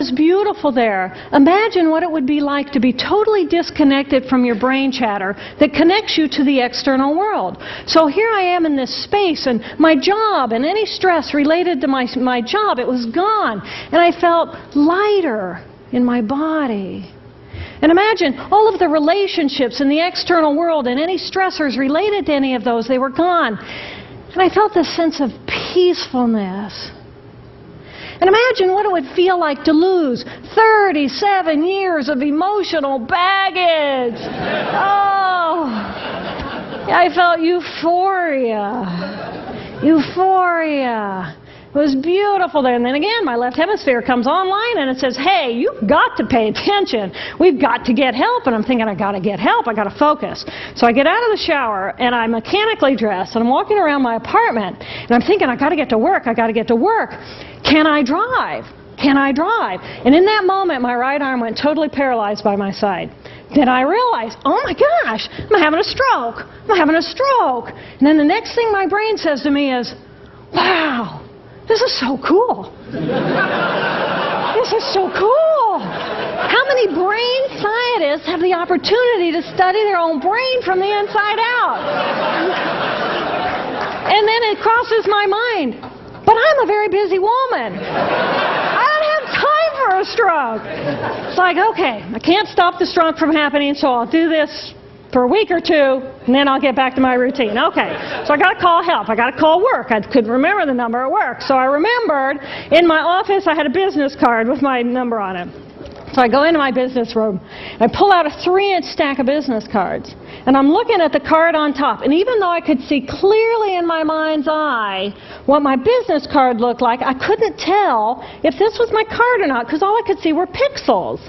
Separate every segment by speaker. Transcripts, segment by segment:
Speaker 1: was beautiful there. Imagine what it would be like to be totally disconnected from your brain chatter that connects you to the external world. So here I am in this space, and my job and any stress related to my job, it was gone. And I felt lighter in my body. And imagine all of the relationships in the external world and any stressors related to any of those, they were gone. And I felt this sense of peacefulness. And imagine what it would feel like to lose 37 years of emotional baggage. Oh, I felt euphoria. Euphoria. It was beautiful there. And then again, my left hemisphere comes online and it says, hey, you've got to pay attention. We've got to get help. And I'm thinking, I got to get help. I got to focus. So I get out of the shower and I'm mechanically dressed and I'm walking around my apartment and I'm thinking, I got to get to work. I got to get to work. Can I drive? Can I drive? And in that moment, my right arm went totally paralyzed by my side. Then I realized, oh my gosh, I'm having a stroke. I'm having a stroke. And then the next thing my brain says to me is, wow. This is so cool. This is so cool. How many brain scientists have the opportunity to study their own brain from the inside out? And then it crosses my mind, but I'm a very busy woman. I don't have time for a stroke. It's like, okay, I can't stop the stroke from happening, so I'll do this for a week or two, and then I'll get back to my routine. Okay, so I got to call help. I got to call work. I couldn't remember the number at work. So I remembered in my office I had a business card with my number on it. So I go into my business room. I pull out a 3-inch stack of business cards. And I'm looking at the card on top. And even though I could see clearly in my mind's eye what my business card looked like, I couldn't tell if this was my card or not because all I could see were pixels.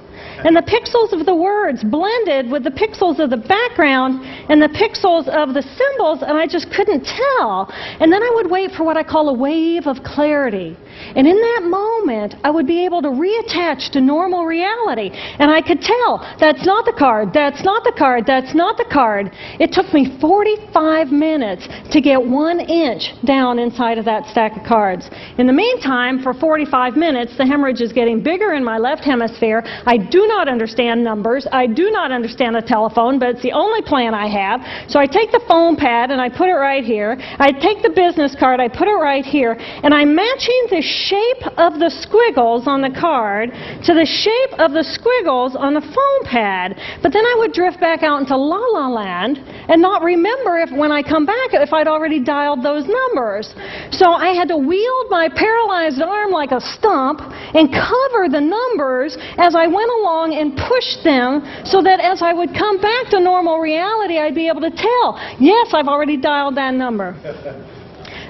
Speaker 1: And the pixels of the words blended with the pixels of the background and the pixels of the symbols, and I just couldn't tell. And then I would wait for what I call a wave of clarity. And in that moment, I would be able to reattach to normal reality. And I could tell, that's not the card, that's not the card, that's not the card. It took me 45 minutes to get 1 inch down inside of that stack of cards. In the meantime, for 45 minutes, the hemorrhage is getting bigger in my left hemisphere. I do not understand numbers. I do not understand the telephone, but it's the only plan I have. So I take the phone pad and I put it right here. I take the business card, I put it right here, and I'm matching the shape of the squiggles on the card to the shape of the squiggles on the phone pad. But then I would drift back out into la-la land and not remember if when I come back if I'd already dialed those numbers. So I had to wield my paralyzed arm like a stump and cover the numbers as I went along and push them so that as I would come back to normal reality, I'd be able to tell, yes, I've already dialed that number.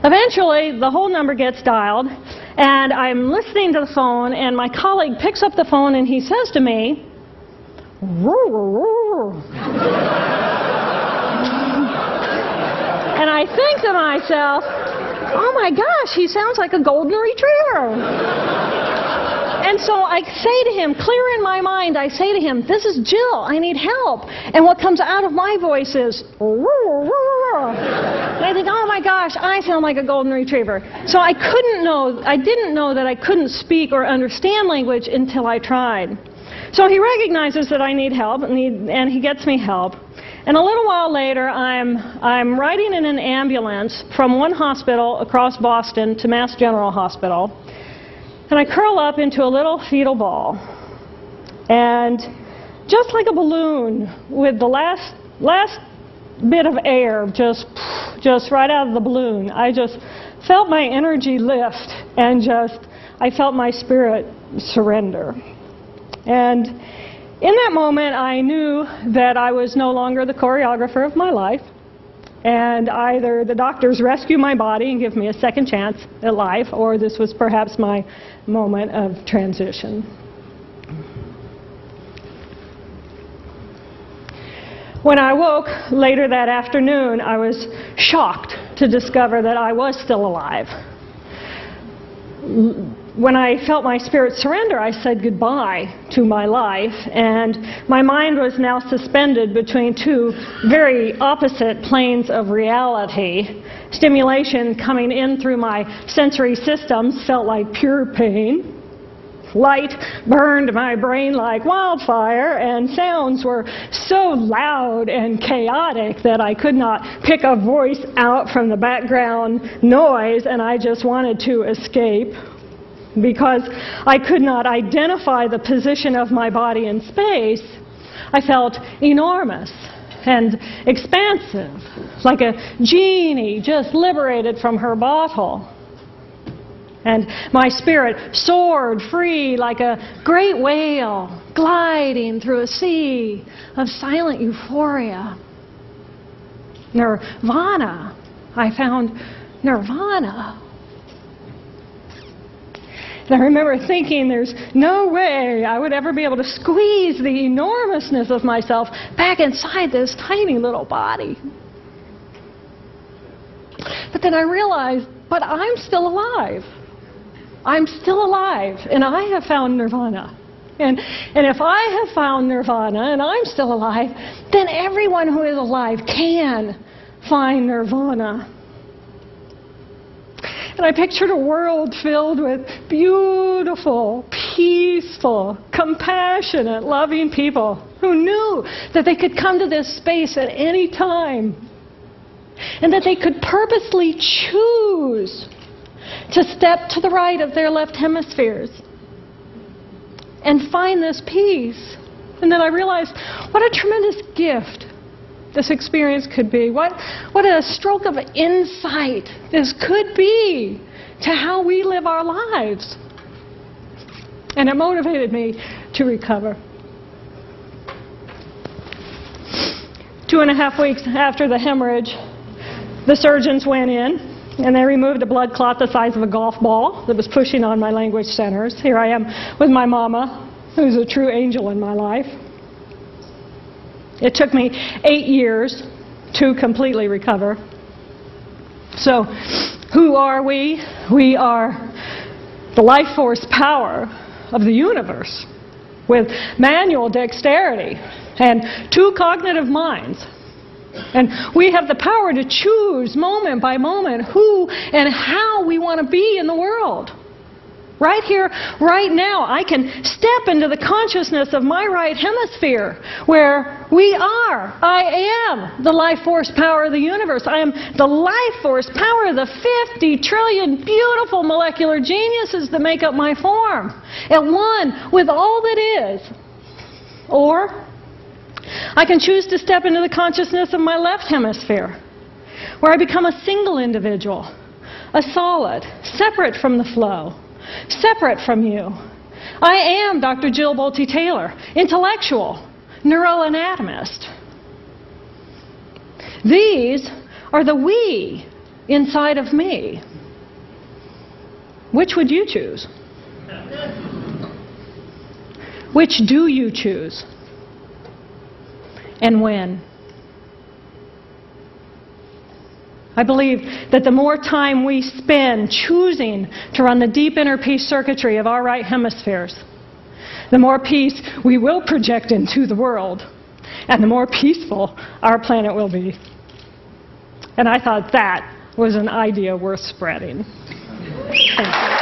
Speaker 1: Eventually, the whole number gets dialed, and I'm listening to the phone, and my colleague picks up the phone, and he says to me, and I think to myself, oh my gosh, he sounds like a golden retriever. And so I say to him, clear in my mind, I say to him, this is Jill, I need help. And what comes out of my voice is, and I think, oh my gosh, I sound like a golden retriever. So I didn't know that I couldn't speak or understand language until I tried. So he recognizes that I need help, and he gets me help. And a little while later, I'm riding in an ambulance from one hospital across Boston to Mass General Hospital. And I curl up into a little fetal ball. And just like a balloon, with the last bit of air just right out of the balloon, I just felt my energy lift and I felt my spirit surrender. And in that moment, I knew that I was no longer the choreographer of my life. And either the doctors rescue my body and give me a second chance at life, or this was perhaps my moment of transition. When I woke later that afternoon, I was shocked to discover that I was still alive. When I felt my spirit surrender, I said goodbye to my life, and my mind was now suspended between two very opposite planes of reality. Stimulation coming in through my sensory systems felt like pure pain. Light burned my brain like wildfire, and sounds were so loud and chaotic that I could not pick a voice out from the background noise, and I just wanted to escape. Because I could not identify the position of my body in space, I felt enormous and expansive, like a genie just liberated from her bottle. And my spirit soared free like a great whale gliding through a sea of silent euphoria. Nirvana. I found nirvana. And I remember thinking there's no way I would ever be able to squeeze the enormousness of myself back inside this tiny little body. But then I realized, but I'm still alive. I'm still alive, and I have found nirvana. And if I have found nirvana and I'm still alive, then everyone who is alive can find nirvana. And I pictured a world filled with beautiful, peaceful, compassionate, loving people who knew that they could come to this space at any time, and that they could purposely choose to step to the right of their left hemispheres and find this peace. And then I realized what a tremendous gift this experience could be. What a stroke of insight this could be to how we live our lives. And it motivated me to recover. 2.5 weeks after the hemorrhage, the surgeons went in and they removed a blood clot the size of a golf ball that was pushing on my language centers. Here I am with my mama, who's a true angel in my life. It took me 8 years to completely recover. So, who are we? We are the life force power of the universe with manual dexterity and 2 cognitive minds. And we have the power to choose moment by moment who and how we want to be in the world. Right here, right now, I can step into the consciousness of my right hemisphere where we are. I am the life force power of the universe. I am the life force power of the 50 trillion beautiful molecular geniuses that make up my form, at one with all that is. Or I can choose to step into the consciousness of my left hemisphere, where I become a single individual, a solid, separate from the flow, separate from you. I am Dr. Jill Bolte Taylor, intellectual, neuroanatomist. These are the we inside of me. Which would you choose? Which do you choose? And when? I believe that the more time we spend choosing to run the deep inner peace circuitry of our right hemispheres, the more peace we will project into the world, and the more peaceful our planet will be. And I thought that was an idea worth spreading. Thank you.